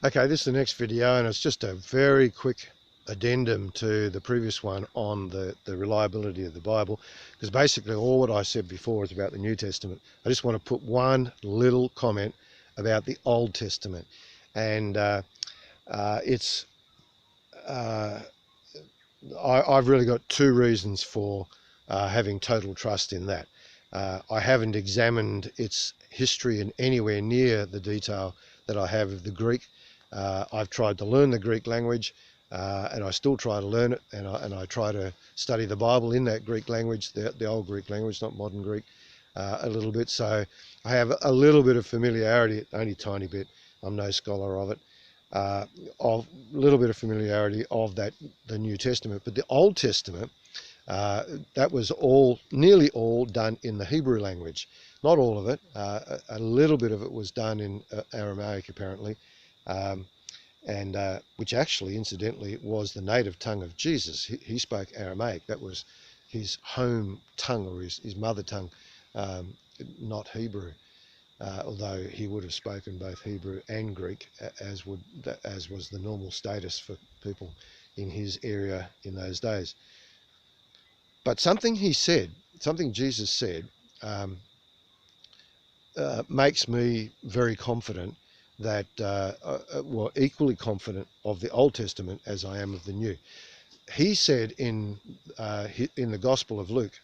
Okay, this is the next video, and it's just a very quick addendum to the previous one on the reliability of the Bible, because basically all what I said before is about the New Testament. I just want to put one little comment about the Old Testament, and it's I've really got two reasons for having total trust in that. I haven't examined its history in anywhere near the detail that I have of the Greek. I've tried to learn the Greek language, and I still try to learn it, and I try to study the Bible in that Greek language, the old Greek language, not modern Greek, a little bit. So I have a little bit of familiarity, only a tiny bit. I'm no scholar of it. Of a little bit of familiarity of the New Testament, but the Old Testament, that was nearly all done in the Hebrew language. Not all of it. A little bit of it was done in Aramaic, apparently, and which actually, incidentally, was the native tongue of Jesus. He spoke Aramaic. That was his home tongue, or his mother tongue, not Hebrew. Although he would have spoken both Hebrew and Greek, as was the normal status for people in his area in those days. But something Jesus said, makes me very confident that, well, equally confident of the Old Testament as I am of the New. He said in the Gospel of Luke,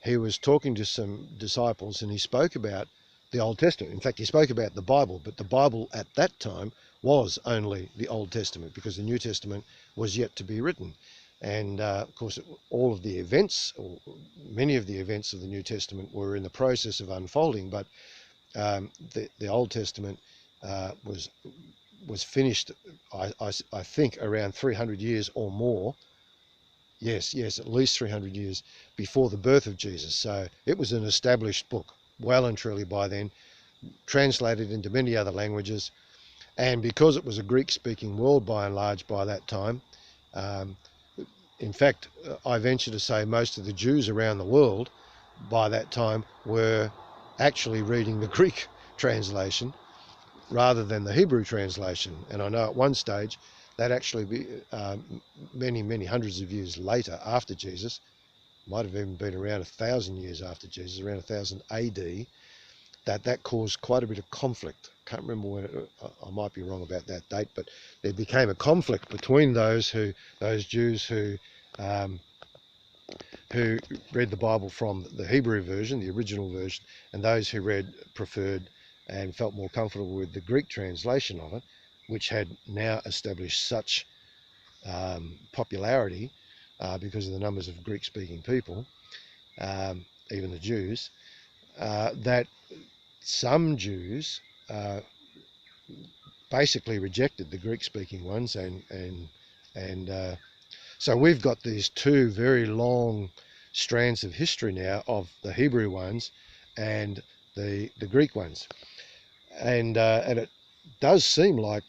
he was talking to some disciples, and he spoke about the Old Testament. In fact, he spoke about the Bible, but the Bible at that time was only the Old Testament, because the New Testament was yet to be written. And of course, all of the events, or many of the events of the New Testament, were in the process of unfolding, but the Old Testament was finished, I think, around 300 years or more. Yes, at least 300 years before the birth of Jesus. So it was an established book, well and truly by then, translated into many other languages. And because it was a Greek-speaking world by and large by that time, in fact, I venture to say most of the Jews around the world by that time were actually reading the Greek translation rather than the Hebrew translation. And I know at one stage that actually many hundreds of years later, after Jesus, might have even been around 1,000 years after Jesus, around 1000 AD, that caused quite a bit of conflict. Can't remember when I might be wrong about that date, but there became a conflict between those Jews who read the Bible from the Hebrew version, the original version, and those who preferred and felt more comfortable with the Greek translation of it, which had now established such popularity because of the numbers of Greek-speaking people, even the Jews, that some Jews basically rejected the Greek-speaking ones, and so we've got these two very long strands of history now of the Hebrew ones and the Greek ones, and it does seem like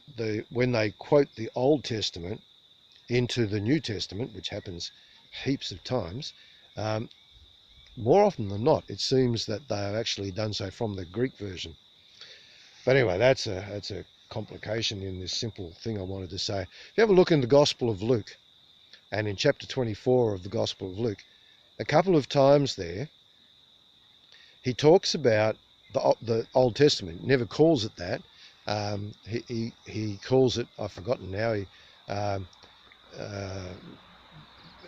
when they quote the Old Testament into the New Testament, which happens heaps of times, more often than not, it seems that they have actually done so from the Greek version. But anyway, that's a complication in this simple thing I wanted to say. If you have a look in the Gospel of Luke, and in chapter 24 of the Gospel of Luke, a couple of times there, he talks about the Old Testament. He never calls it that. He calls it, I've forgotten now,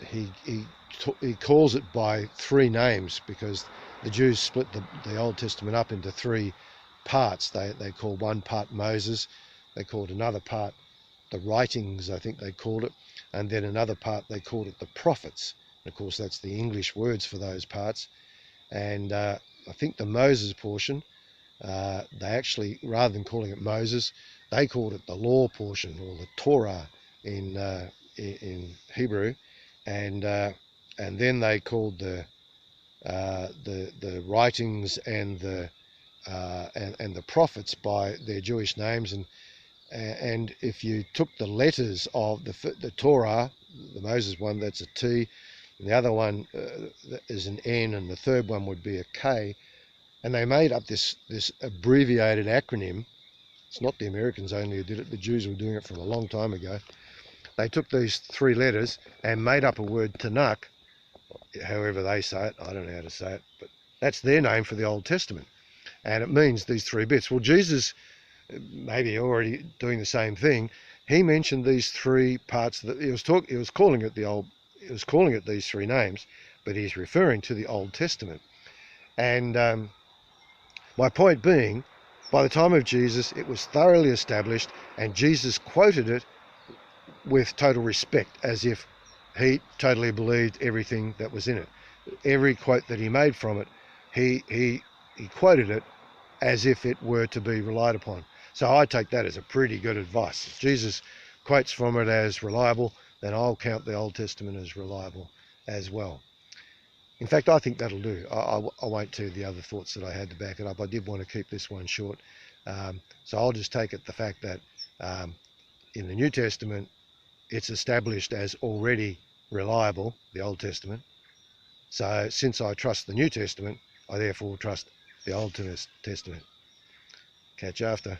he calls it by three names, because the Jews split the Old Testament up into three parts. They call one part Moses, they called another part the writings, I think they called it, and then another part they called it the prophets. And of course, that's the English words for those parts. And I think the Moses portion, they actually, rather than calling it Moses, they called it the law portion, or the Torah in Hebrew, and then they called the writings and the prophets by their Jewish names. And if you took the letters of the Torah, the Moses one, that's a T, and the other one is an N, and the third one would be a K, and they made up this abbreviated acronym It's not the Americans only who did it. The Jews were doing it from a long time ago. They took these 3 letters and made up a word, Tanakh, however they say it. I don't know how to say it, but that's their name for the Old Testament. And it means these 3 bits. Well, Jesus, maybe already doing the same thing, he mentioned these 3 parts that he was calling it these 3 names, but he's referring to the Old Testament. And my point being, by the time of Jesus, it was thoroughly established, and Jesus quoted it with total respect, as if he totally believed everything that was in it. Every quote that he made from it, he quoted it as if it were to be relied upon. So I take that as a pretty good advice. If Jesus quotes from it as reliable, then I'll count the Old Testament as reliable as well. In fact, I think that'll do. I won't tell you the other thoughts that I had to back it up. I did want to keep this one short. So I'll just take it the fact that in the New Testament, it's established as already reliable, the Old Testament. So since I trust the New Testament, I therefore trust the Old Testament. Catch you after.